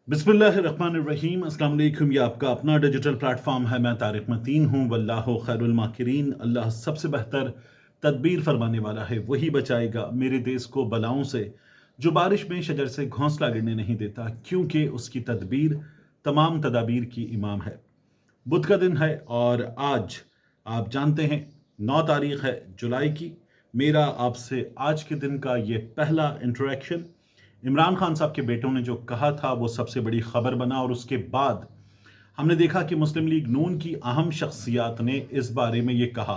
बिस्मिल्लाहिर्रहमानिर्रहीम। अस्सलाम वालेकुम। ये आपका अपना डिजिटल प्लेटफॉर्म है। मैं तारिक मतीन हूँ। वल्लाहु खैरुल माकिरीन। अल्लाह सबसे बेहतर तदबीर फरमाने वाला है, वही बचाएगा मेरे देश को बलाओं से। जो बारिश में शजर से घोंसला गिरने नहीं देता, क्योंकि उसकी तदबीर तमाम तदाबीर की इमाम है। बुध का दिन है और आज आप जानते हैं 9 तारीख है जुलाई की। मेरा आपसे आज के दिन का ये पहला इंटरेक्शन इमरान खान साहब के बेटों ने जो कहा था वो सबसे बड़ी खबर बना, और उसके बाद हमने देखा कि मुस्लिम लीग नून की अहम शख्सियात ने इस बारे में ये कहा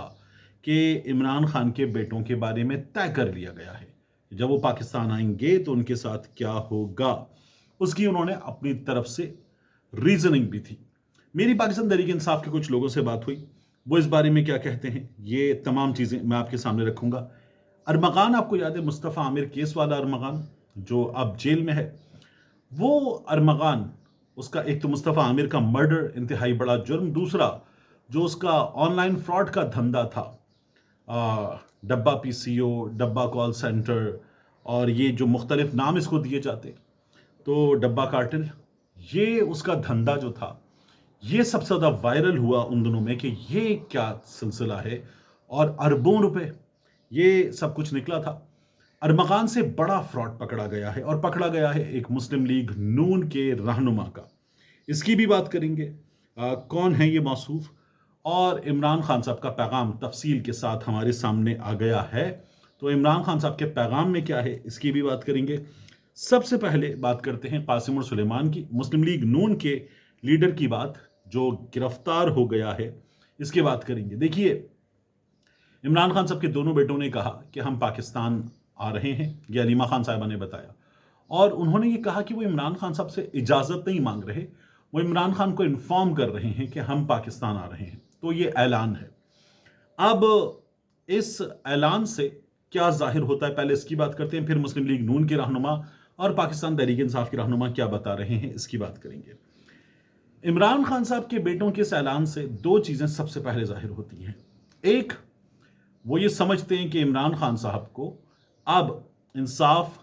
कि इमरान खान के बेटों के बारे में तय कर लिया गया है, जब वो पाकिस्तान आएंगे तो उनके साथ क्या होगा। उसकी उन्होंने अपनी तरफ से रीजनिंग भी थी। मेरी पाकिस्तान तहरीक इंसाफ के कुछ लोगों से बात हुई, वो इस बारे में क्या कहते हैं, ये तमाम चीज़ें मैं आपके सामने रखूंगा। अरमगान, आपको याद है मुस्तफ़ा आमिर केस वाला अरमगान जो अब जेल में है, वो अरमगान, उसका एक तो मुस्तफ़ा आमिर का मर्डर इंतहाई बड़ा जुर्म, दूसरा जो उसका ऑनलाइन फ्रॉड का धंधा था, डब्बा पीसीओ, डब्बा कॉल सेंटर, और ये जो मुख्तलिफ नाम इसको दिए जाते, तो डब्बा कार्टेल, ये उसका धंधा जो था, ये सबसे ज़्यादा वायरल हुआ उन दिनों में कि ये क्या सिलसिला है, और अरबों रुपए ये सब कुछ निकला था। अरमगान से बड़ा फ्रॉड पकड़ा गया है, और पकड़ा गया है एक मुस्लिम लीग नून के रहनुमा का। इसकी भी बात करेंगे, कौन है ये मौसूफ, और इमरान खान साहब का पैगाम तफसील के साथ हमारे सामने आ गया है। तो इमरान खान साहब के पैगाम में क्या है, इसकी भी बात करेंगे। सबसे पहले बात करते हैं कासिम और सुलेमान की, मुस्लिम लीग नून के लीडर की बात जो गिरफ्तार हो गया है, इसकी बात करेंगे। देखिए, इमरान खान साहब के दोनों बेटों ने कहा कि हम पाकिस्तान आ रहे हैं, ये अलीमा खान साहिबा ने बताया, और उन्होंने ये कहा कि वो इमरान खान साहब से इजाज़त नहीं मांग रहे, वो इमरान खान को इन्फॉर्म कर रहे हैं कि हम पाकिस्तान आ रहे हैं। तो ये ऐलान है। अब इस ऐलान से क्या जाहिर होता है, पहले इसकी बात करते हैं, फिर मुस्लिम लीग नून के रहनुमा और पाकिस्तान तहरीक इंसाफ के रहनुमा क्या बता रहे हैं, इसकी बात करेंगे। इमरान खान साहब के बेटों के इस ऐलान से दो चीज़ें सबसे पहले जाहिर होती हैं। एक, वो ये समझते हैं कि इमरान खान साहब को अब इंसाफ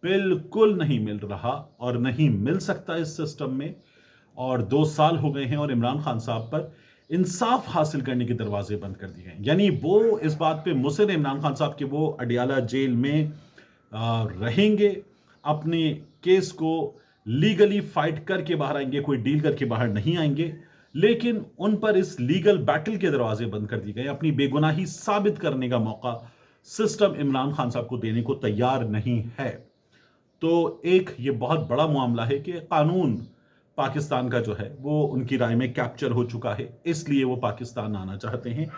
बिल्कुल नहीं मिल रहा और नहीं मिल सकता इस सिस्टम में, और 2 साल हो गए हैं और इमरान खान साहब पर इंसाफ हासिल करने के दरवाजे बंद कर दिए गए। यानी वो इस बात पे मुसिर है इमरान खान साहब कि वो अडियाला जेल में रहेंगे, अपने केस को लीगली फाइट करके बाहर आएंगे, कोई डील करके बाहर नहीं आएंगे। लेकिन उन पर इस लीगल बैटल के दरवाजे बंद कर दिए गए। अपनी बेगुनाही साबित करने का मौका सिस्टम इमरान खान साहब को देने को तैयार नहीं है। तो एक ये बहुत बड़ा मामला है कि कानून पाकिस्तान का जो है वो उनकी राय में कैप्चर हो चुका है, इसलिए वो पाकिस्तान आना चाहते हैं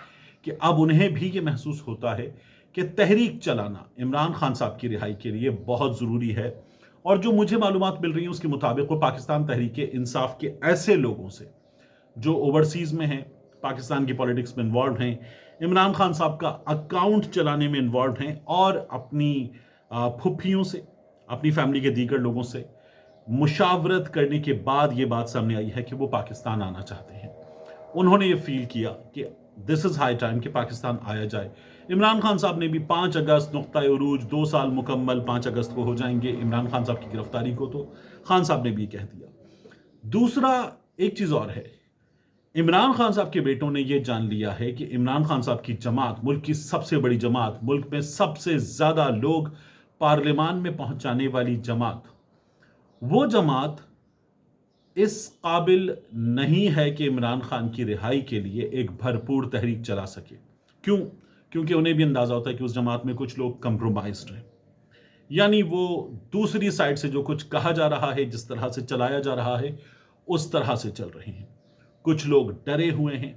कि अब उन्हें भी ये महसूस होता है कि तहरीक चलाना इमरान खान साहब की रिहाई के लिए बहुत ज़रूरी है। और जो मुझे मालूमात मिल रही हैं उसके मुताबिक वो पाकिस्तान तहरीक इंसाफ के ऐसे लोगों से जो ओवरसीज़ में हैं, पाकिस्तान की पॉलिटिक्स में इन्वॉल्व हैं, इमरान खान साहब का अकाउंट चलाने में इन्वॉल्व हैं, और अपनी फुफ्फियों से, अपनी फैमिली के दीगर लोगों से मुशावरत करने के बाद ये बात सामने आई है कि वो पाकिस्तान आना चाहते हैं। उन्होंने ये फील किया कि दिस इज़ हाई टाइम कि पाकिस्तान आया जाए। इमरान खान साहब ने भी 5 अगस्त नुक्ता उरूज, 2 साल मुकम्मल 5 अगस्त को हो जाएंगे इमरान खान साहब की गिरफ्तारी को, तो खान साहब ने भी कह दिया। दूसरा, एक चीज़ और है, इमरान खान साहब के बेटों ने यह जान लिया है कि इमरान खान साहब की जमात, मुल्क की सबसे बड़ी जमात, मुल्क में सबसे ज़्यादा लोग पार्लियामान में पहुंचाने वाली जमात, वो जमात इस काबिल नहीं है कि इमरान खान की रिहाई के लिए एक भरपूर तहरीक चला सके। क्यों? क्योंकि उन्हें भी अंदाज़ा होता है कि उस जमात में कुछ लोग कंप्रोमाइज्ड हैं। यानी वो दूसरी साइड से जो कुछ कहा जा रहा है, जिस तरह से चलाया जा रहा है, उस तरह से चल रहे हैं। कुछ लोग डरे हुए हैं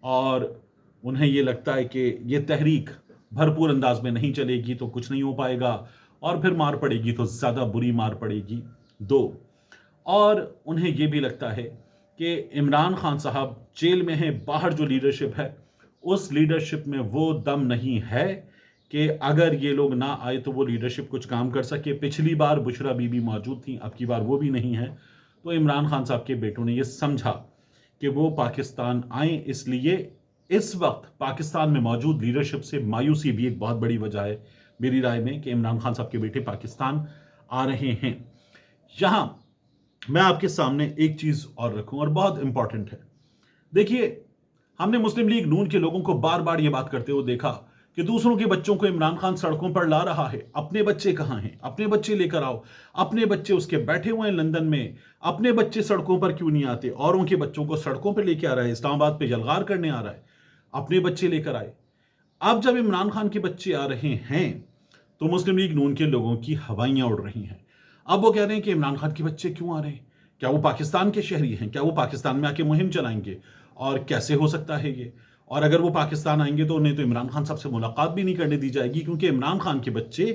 और उन्हें ये लगता है कि ये तहरीक भरपूर अंदाज में नहीं चलेगी तो कुछ नहीं हो पाएगा, और फिर मार पड़ेगी तो ज़्यादा बुरी मार पड़ेगी। दो, और उन्हें ये भी लगता है कि इमरान खान साहब जेल में हैं, बाहर जो लीडरशिप है उस लीडरशिप में वो दम नहीं है कि अगर ये लोग ना आए तो वो लीडरशिप कुछ काम कर सके। पिछली बार बुशरा बीबी मौजूद थी, अब की बार वो भी नहीं है। तो इमरान खान साहब के बेटों ने ये समझा कि वो पाकिस्तान आए, इसलिए इस वक्त पाकिस्तान में मौजूद लीडरशिप से मायूसी भी एक बहुत बड़ी वजह है मेरी राय में कि इमरान खान साहब के बेटे पाकिस्तान आ रहे हैं। यहाँ میں آپ کے سامنے ایک چیز اور رکھوں اور بہت امپورٹنٹ ہے. دیکھیے، ہم نے مسلم لیگ نون کے لوگوں کو بار بار یہ بات کرتے ہوئے دیکھا کہ دوسروں کے بچوں کو عمران خان سڑکوں پر لا رہا ہے. اپنے بچے کہاں ہیں؟ اپنے بچے لے کر آؤ. اپنے بچے اس کے بیٹھے ہوئے ہیں لندن میں. اپنے بچے سڑکوں پر کیوں نہیں آتے؟ اوروں کے بچوں کو سڑکوں پہ لے کے آ رہا ہے، اسلام آباد پہ جلغار کرنے آ رہا ہے. اپنے بچے لے کر آئے. اب جب عمران خان کے بچے آ رہے ہیں تو مسلم لیگ نون کے لوگوں کی ہوائیاں اڑ رہی ہیں. اب وہ کہہ رہے ہیں کہ عمران خان کے بچے کیوں آ رہے ہیں؟ کیا وہ پاکستان کے شہری ہیں؟ کیا وہ پاکستان میں آ کے مہم چلائیں گے؟ اور کیسے ہو سکتا ہے یہ؟ اور اگر وہ پاکستان آئیں گے تو انہیں تو عمران خان صاحب سے ملاقات بھی نہیں کرنے دی جائے گی، کیونکہ عمران خان کے بچے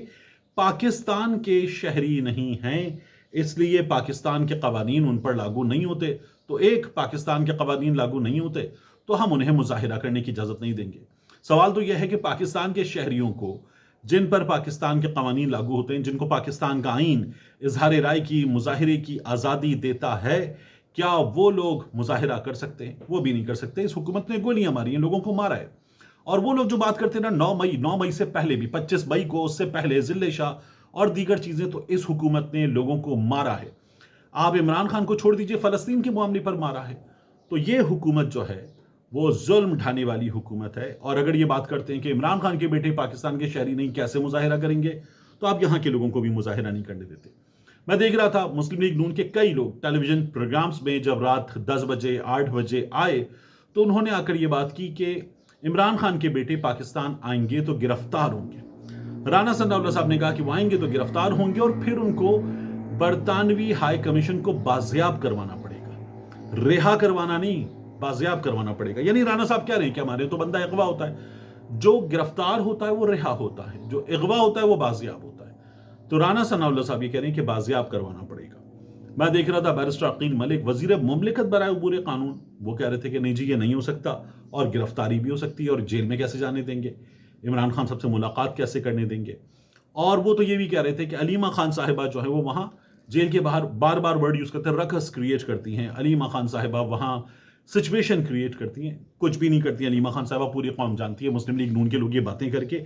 پاکستان کے شہری نہیں ہیں، اس لیے پاکستان کے قوانین ان پر لاگو نہیں ہوتے. تو ایک پاکستان کے قوانین لاگو نہیں ہوتے تو ہم انہیں مظاہرہ کرنے کی اجازت نہیں دیں گے. سوال تو یہ ہے کہ پاکستان کے شہریوں کو، جن پر پاکستان کے قوانین لاگو ہوتے ہیں، جن کو پاکستان کا آئین اظہار رائے کی، مظاہرے کی آزادی دیتا ہے، کیا وہ لوگ مظاہرہ کر سکتے ہیں؟ وہ بھی نہیں کر سکتے. اس حکومت نے گولیاں ماری ہیں، لوگوں کو مارا ہے. اور وہ لوگ جو بات کرتے ہیں نا 9 مئی سے پہلے بھی، 25 مئی کو، اس سے پہلے ذل شاہ اور دیگر چیزیں، تو اس حکومت نے لوگوں کو مارا ہے. آپ عمران خان کو چھوڑ دیجئے، فلسطین کے معاملے پر مارا ہے. تو یہ حکومت جو ہے وہ ظلم ڈھانے والی حکومت ہے. اور اگر یہ بات کرتے ہیں کہ عمران خان کے بیٹے پاکستان کے شہری نہیں، کیسے مظاہرہ کریں گے، تو آپ یہاں کے لوگوں کو بھی مظاہرہ نہیں کرنے دیتے. میں دیکھ رہا تھا مسلم لیگ نون کے کئی لوگ ٹیلی ویژن پروگرامز میں جب رات 10 بجے 8 بجے آئے تو انہوں نے آ کر یہ بات کی کہ عمران خان کے بیٹے پاکستان آئیں گے تو گرفتار ہوں گے. رانا ثناء اللہ صاحب نے کہا کہ وہ آئیں گے تو گرفتار ہوں گے اور پھر ان کو برطانوی ہائی کمیشن کو بازیاب کروانا پڑے گا. رہا کروانا نہیں، بازیاب کروانا پڑے گا. یعنی رانا صاحب کہہ رہے ہیں کہ ہمارے تو بندہ اغوا ہوتا ہے، جو گرفتار ہوتا ہے وہ رہا ہوتا ہے، جو اغوا ہوتا ہے وہ بازیاب ہوتا ہے. تو رانا ثناء اللہ صاحب یہ کہہ رہے ہیں کہ بازیاب کروانا پڑے گا. میں دیکھ رہا تھا بیرسٹر عقیل ملک، وزیر مملکت برائے عبور قانون، وہ کہہ رہے تھے کہ نہیں جی، یہ نہیں ہو سکتا اور گرفتاری بھی ہو سکتی ہے اور جیل میں کیسے جانے دیں گے، عمران خان صاحب سے ملاقات کیسے کرنے دیں گے. اور وہ تو یہ بھی کہہ رہے تھے کہ علیمہ خان صاحبہ جو ہے وہ وہاں جیل کے باہر بار بار ورڈ یوز کرتے ہیں، رکس کریٹ کرتی ہیں. علیمہ خان صاحبہ وہاں سچویشن کریٹ کرتی ہیں. کچھ بھی نہیں کرتی علیمہ خان صاحبہ، پوری قوم جانتی ہے. مسلم لیگ نون کے لوگ یہ باتیں کر کے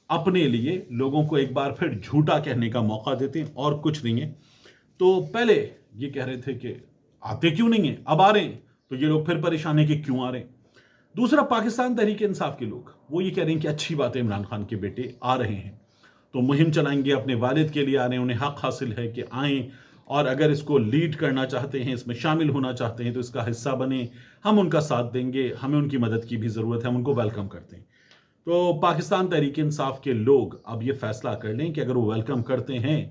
اپنے لیے لوگوں کو ایک بار پھر جھوٹا کہنے کا موقع دیتے ہیں اور کچھ نہیں ہے. تو پہلے یہ کہہ رہے تھے کہ آتے کیوں نہیں ہیں، اب آ رہے ہیں تو یہ لوگ پھر پریشان ہیں کہ کیوں آ رہے ہیں. دوسرا، پاکستان تحریک انصاف کے لوگ وہ یہ کہہ رہے ہیں کہ اچھی بات ہے، عمران خان کے بیٹے آ رہے ہیں تو مہم چلائیں گے، اپنے والد کے لیے آ رہے ہیں، انہیں حق حاصل ہے کہ آئیں، اور اگر اس کو لیڈ کرنا چاہتے ہیں، اس میں شامل ہونا چاہتے ہیں تو اس کا حصہ بنیں، ہم ان کا ساتھ دیں گے، ہمیں ان کی مدد کی بھی ضرورت ہے، ہم ان کو ویلکم کرتے ہیں. تو پاکستان تحریک انصاف کے لوگ اب یہ فیصلہ کر لیں کہ اگر وہ ویلکم کرتے ہیں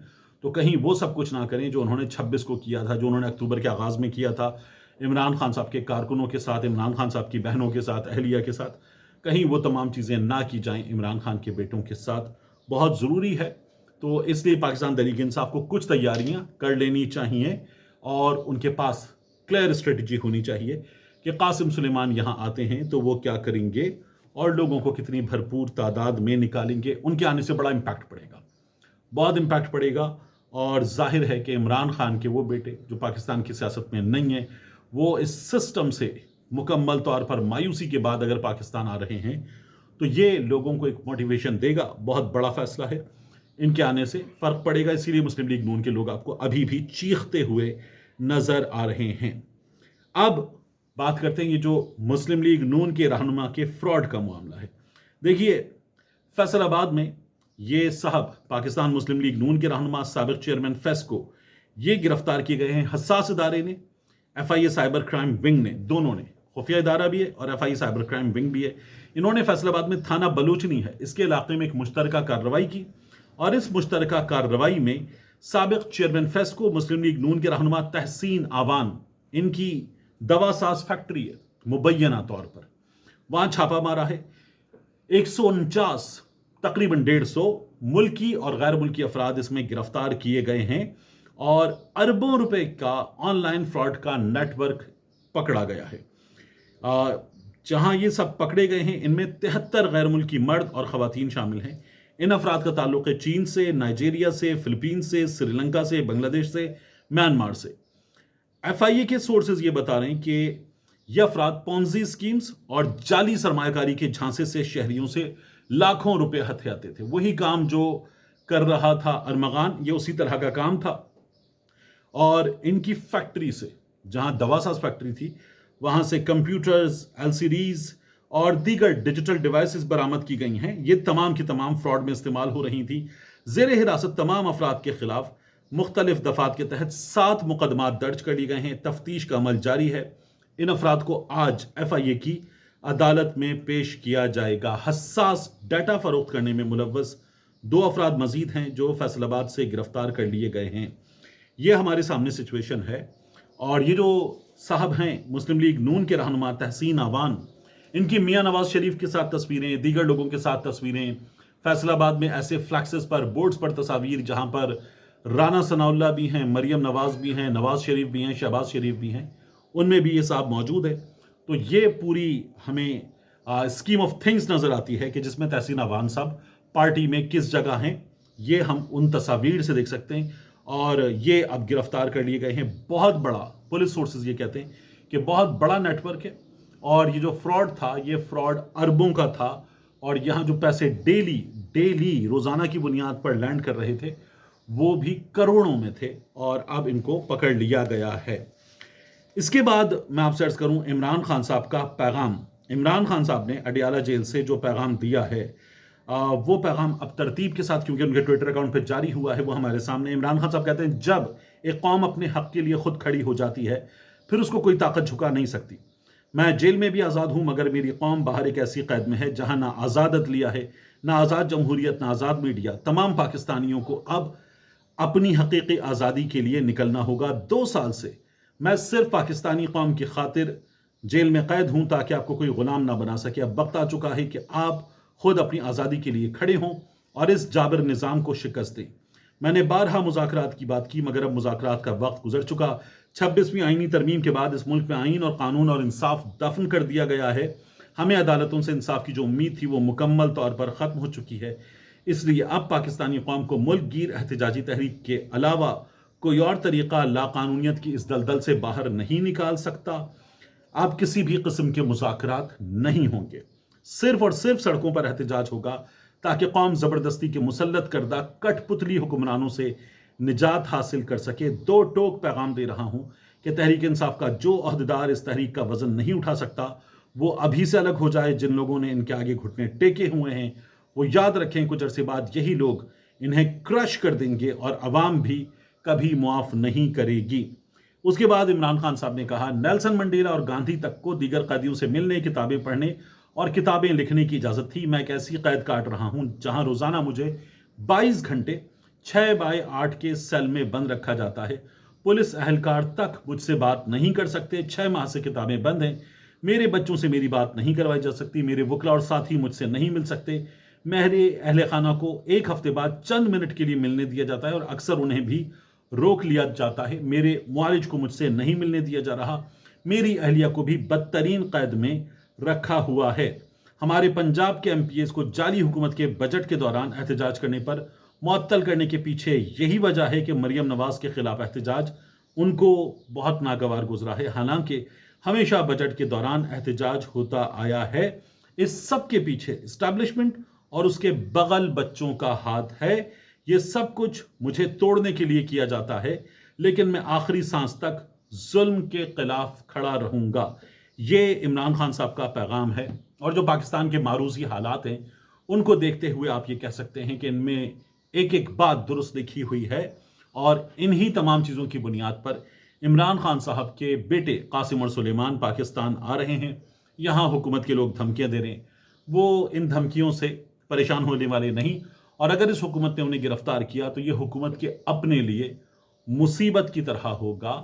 تو کہیں وہ سب کچھ نہ کریں جو انہوں نے 26 کو کیا تھا، جو انہوں نے اکتوبر کے آغاز میں کیا تھا عمران خان صاحب کے کارکنوں کے ساتھ، عمران خان صاحب کی بہنوں کے ساتھ، اہلیہ کے ساتھ. کہیں وہ تمام چیزیں نہ کی جائیں عمران خان کے بیٹوں کے ساتھ. بہت ضروری ہے. تو اس لیے پاکستان تحریک انصاف کو کچھ تیاریاں کر لینی چاہیے اور ان کے پاس کلیئر اسٹریٹجی ہونی چاہیے کہ قاسم سلیمان یہاں آتے ہیں تو وہ کیا کریں گے اور لوگوں کو کتنی بھرپور تعداد میں نکالیں گے. ان کے آنے سے بڑا امپیکٹ پڑے گا، بہت امپیکٹ پڑے گا. اور ظاہر ہے کہ عمران خان کے وہ بیٹے جو پاکستان کی سیاست میں نہیں ہیں، وہ اس سسٹم سے مکمل طور پر مایوسی کے بعد اگر پاکستان آ رہے ہیں تو یہ لوگوں کو ایک موٹیویشن دے گا. بہت بڑا فیصلہ ہے، ان کے آنے سے فرق پڑے گا. اسی لیے مسلم لیگ نون کے لوگ آپ کو ابھی بھی چیختے ہوئے نظر آ رہے ہیں. اب بات کرتے ہیں یہ جو مسلم لیگ نون کے رہنما کے فراڈ کا معاملہ ہے. دیکھیے، فیصل آباد میں یہ صاحب پاکستان مسلم لیگ نون کے رہنما سابق چیئرمین فیس کو یہ گرفتار کیے گئے ہیں. حساس ادارے نے، F I A cyber crime wing نے، دونوں نے، خفیہ ادارہ بھی ہے اور F I A cyber crime wing بھی ہے، انہوں نے فیصل آباد میں تھانہ بلوچنی ہے اس کے علاقے میں ایک مشترکہ کارروائی کی. اور اس مشترکہ کارروائی میں سابق چیئرمین فیس کو مسلم لیگ نون کے رہنما تحسین آوان، ان کی دوا ساز فیکٹری ہے مبینہ طور پر، وہاں چھاپا مارا ہے. 149 تقریباً 150 ملکی اور غیر ملکی افراد اس میں گرفتار کیے گئے ہیں اور اربوں روپے کا آن لائن فراڈ کا نیٹ ورک پکڑا گیا ہے. جہاں یہ سب پکڑے گئے ہیں ان میں 73 غیر ملکی مرد اور خواتین شامل ہیں. ان افراد کا تعلق ہے چین سے، نائجیریا سے، فلپین سے، سری لنکا سے، بنگلہ دیش سے، میانمار سے. ایف آئی اے کے سورسز یہ بتا رہے ہیں کہ یہ افراد پونزی اسکیمز اور جعلی سرمایہ کاری کے جھانسے سے شہریوں سے لاکھوں روپے ہتھیاتے تھے. وہی کام جو کر رہا تھا ارمغان، یہ اسی طرح کا کام تھا. और इनकी फैक्ट्री से, जहां दवासाज फैक्ट्री थी, वहां से कंप्यूटर्स, एलसीडीज और दीगर डिजिटल डिवाइसेस बरामद की गई हैं। ये तमाम की तमाम फ्रॉड में इस्तेमाल हो रही थी। ज़ेर हिरासत तमाम अफराद के खिलाफ मुख्तलिफ दफात के तहत 7 मुकदमात दर्ज कर लिए गए हैं। तफ्तीश का अमल जारी है। इन अफराद को आज FIA की अदालत में पेश किया जाएगा। हसास डाटा फरोख्त करने में मुलव्वस 2 अफराद मजीद हैं जो फैसलाबाद से गिरफ्तार कर लिए गए हैं। ये हमारे सामने सिचुएशन है। और ये जो साहब हैं मुस्लिम लीग नून के रहनुमा तहसीन आवान, इनकी मियां नवाज शरीफ के साथ तस्वीरें, दीगर लोगों के साथ तस्वीरें, फैसलाबाद में ऐसे फ्लैक्सेस पर, बोर्ड्स पर तस्वीर जहां पर राना सनाउल्लाह भी हैं, मरियम नवाज भी हैं, नवाज शरीफ भी हैं, शहबाज शरीफ भी हैं, उनमें भी ये साहब मौजूद है। तो ये पूरी हमें स्कीम ऑफ थिंग्स नजर आती है कि जिसमें तहसीन आवान साहब पार्टी में किस जगह हैं, ये हम उन तस्वीर से देख सकते हैं। और ये अब गिरफ्तार कर लिए गए हैं। बहुत बड़ा, पुलिस सोर्सेज ये कहते हैं कि बहुत बड़ा नेटवर्क है। और ये जो फ्रॉड था, ये फ्रॉड अरबों का था। और यहाँ जो पैसे डेली रोजाना की बुनियाद पर लैंड कर रहे थे, वो भी करोड़ों में थे। और अब इनको पकड़ लिया गया है। इसके बाद मैं आपसे अर्ज करूं इमरान खान साहब का पैगाम। इमरान खान साहब ने अडियाला जेल से जो पैगाम दिया है, वो पैगाम अब तरतीब के साथ, क्योंकि उनके ट्विटर अकाउंट पर जारी हुआ है, वो हमारे सामने। इमरान खान साहब कहते हैं, जब एक कौम अपने हक के लिए खुद खड़ी हो जाती है, फिर उसको कोई ताकत झुका नहीं सकती। मैं जेल में भी आज़ाद हूं, मगर मेरी कौम बाहर एक ऐसी कैद में है जहां ना आज़ाद अदलिया है, ना आज़ाद जमहूरियत, ना आज़ाद मीडिया। तमाम पाकिस्तानियों को अब अपनी हकीकी आज़ादी के लिए निकलना होगा। 2 साल से मैं सिर्फ पाकिस्तानी कौम की खातिर जेल में कैद हूं ताकि आपको कोई गुलाम ना बना सके। अब वक्त आ चुका है कि आप खुद अपनी आज़ादी के लिए खड़े हों और इस जाबिर निज़ाम को शिकस्त दें। मैंने बारहा मुज़ाकरात की बात की, मगर अब मुज़ाकरात का वक्त गुजर चुका। 26वीं आईनी तरमीम के बाद इस मुल्क में आइन और कानून और इंसाफ दफन कर दिया गया है। हमें अदालतों से इंसाफ की जो उम्मीद थी वो मुकम्मल तौर पर ख़त्म हो चुकी है। इसलिए अब पाकिस्तानी कौम को मुल्क गिर एहतजाजी तहरीक के अलावा कोई और तरीक़ा लाकानूनियत की इस दलदल से बाहर नहीं निकाल सकता। अब किसी भी किस्म के मुज़ाकरात नहीं होंगे, सिर्फ और सिर्फ सड़कों पर एहतजाज होगा, ताकि कौम ज़बरदस्ती के मुसल्लत करदा कठपुतली हुक्मरानों से निजात हासिल कर सके। 2 टोक पैगाम दे रहा हूं कि तहरीक इंसाफ का जो अहदेदार इस तहरीक का वजन नहीं उठा सकता, वो अभी से अलग हो जाए। जिन लोगों ने इनके आगे घुटने टेके हुए हैं, वो याद रखें, कुछ अरसे बाद यही लोग इन्हें क्रश कर देंगे और अवाम भी कभी मुआफ नहीं करेगी। उसके बाद इमरान खान साहब ने कहा, नेल्सन मंडेला और गांधी तक को दीगर कैदियों से मिलने, किताबें पढ़ने और किताबें लिखने की इजाज़त थी। मैं एक ऐसी कैद काट रहा हूं जहां रोज़ाना मुझे 22 घंटे 6x8 के सेल में बंद रखा जाता है। पुलिस अहलकार तक मुझसे बात नहीं कर सकते। 6 माह से किताबें बंद हैं। मेरे बच्चों से मेरी बात नहीं करवाई जा सकती। मेरे वकला और साथी मुझसे नहीं मिल सकते। मेरे अहल खाना को 1 हफ्ते बाद चंद मिनट के लिए मिलने दिया जाता है और अक्सर उन्हें भी रोक लिया जाता है। मेरे मुआलिज को मुझसे नहीं मिलने दिया जा रहा। मेरी अहलिया को भी बदतरीन कैद में रखा हुआ है। हमारे पंजाब के MPs को जाली हुकूमत के बजट के दौरान एहतजाज करने पर मुअत्तल करने के पीछे यही वजह है कि मरियम नवाज के खिलाफ एहतजाज उनको बहुत नागवार गुजरा है। हालांकि हमेशा बजट के दौरान एहतजाज होता आया है। इस सब के पीछे इस्टेब्लिशमेंट और उसके बगल बच्चों का हाथ है। ये सब कुछ मुझे तोड़ने के लिए किया जाता है, लेकिन मैं आखिरी सांस तक जुल्म के खिलाफ खड़ा रहूंगा। ये इमरान खान साहब का पैगाम है। और जो पाकिस्तान के मारूजी हालात हैं, उनको देखते हुए आप ये कह सकते हैं कि इनमें एक एक बात दुरुस्त लिखी हुई है। और इन्हीं तमाम चीज़ों की बुनियाद पर इमरान खान साहब के बेटे कासिम और सुलेमान पाकिस्तान आ रहे हैं। यहाँ हुकूमत के लोग धमकियाँ दे रहे हैं। वो इन धमकियों से परेशान होने वाले नहीं। और अगर इस हुकूमत ने उन्हें गिरफ्तार किया तो ये हुकूमत के अपने लिए मुसीबत की तरह होगा।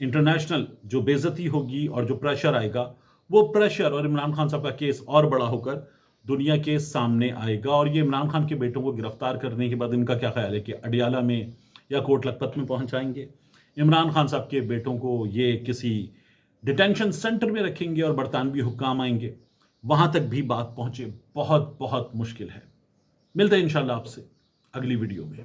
इंटरनेशनल जो बेइज्जती होगी और जो प्रेशर आएगा, वो प्रेशर और इमरान खान साहब का केस और बड़ा होकर दुनिया के सामने आएगा। और ये इमरान खान के बेटों को गिरफ्तार करने के बाद इनका क्या ख्याल है कि अडियाला में या कोट लखपत में पहुंचाएंगे? इमरान खान साहब के बेटों को ये किसी डिटेंशन सेंटर में रखेंगे और बरतानवी हुक्काम आएंगे? वहां तक भी बात पहुंचे बहुत बहुत मुश्किल है। मिलते हैं इंशाल्लाह आपसे अगली वीडियो में।